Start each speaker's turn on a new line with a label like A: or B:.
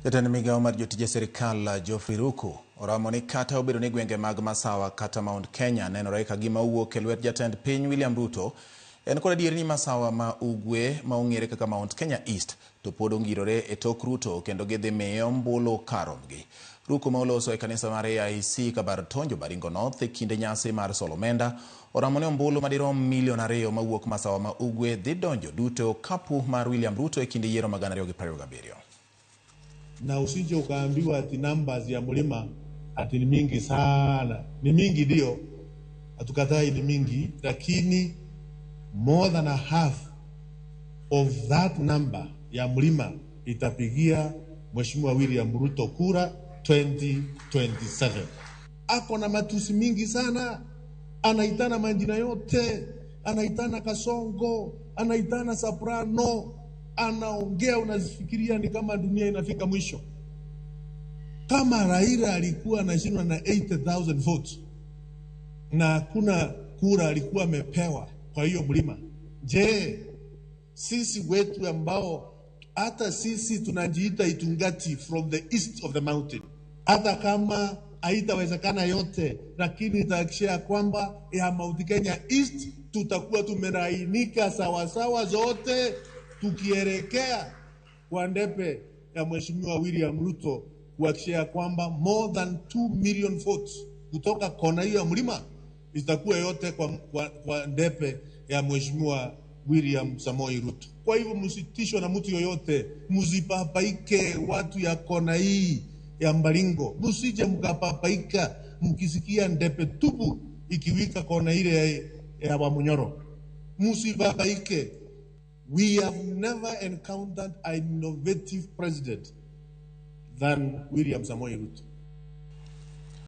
A: Jatend migao mar jotije sirkal Geoffrey Ruku oramo ni kata obedo ni gwenge mag Masawa kata Mount Kenya nenore ka gima owuok e lwet jatend piny William Ruto, en kod adier ni Masawa ma ugwe ma ong'ere kaka Mount Kenya East to pod ongirore e tok Ruto kendo gidhi miyo ombulu karomgi. Ruku ma oloso e kanisa mar AIC Kabar Tonjo Baringo North e kinde nyasi mar Solomenda oramo ni ombulu madirom milion 2 mawuok Masawa ma ugwe dhi donjo duto kapu mar William Ruto e kinde yiero mag 2027.
B: Na usije ukaambiwa ati numbers ya mlima ati ni mingi sana. Ni mingi ndio, hatukatai ni mingi, lakini more than a half of that number ya mlima itapigia Mheshimiwa William Ruto kura 2027. Ako na matusi mingi sana, anaitana majina yote, anaitana Kasongo, anaitana Soprano, anaongea unazifikiria ni kama dunia inafika mwisho. Kama Raila alikuwa anashindwa na 80,000 votes na hakuna kura alikuwa amepewa kwa hiyo mlima, je, sisi wetu ambao hata sisi tunajiita Itungati from the east of the mountain, hata kama haitawezekana yote, lakini itahakikisha kwamba ya Mount Kenya East tutakuwa tumerainika sawasawa zote, tukielekea kwa ndepe ya Mheshimiwa William Ruto kuhakikisha kwamba more than 2 million votes kutoka kona hiyo ya mlima itakuwa yote kwa ndepe ya Mheshimiwa William Samoei Ruto. Kwa hivyo msitishwe na mtu yoyote, msipapaike watu ya kona hii ya Baringo, msije mkapapaika mkisikia ndepe tupu ikiwika kona ile ya Wamunyoro, msipapaike. We have never encountered an innovative president than William Samoei Ruto.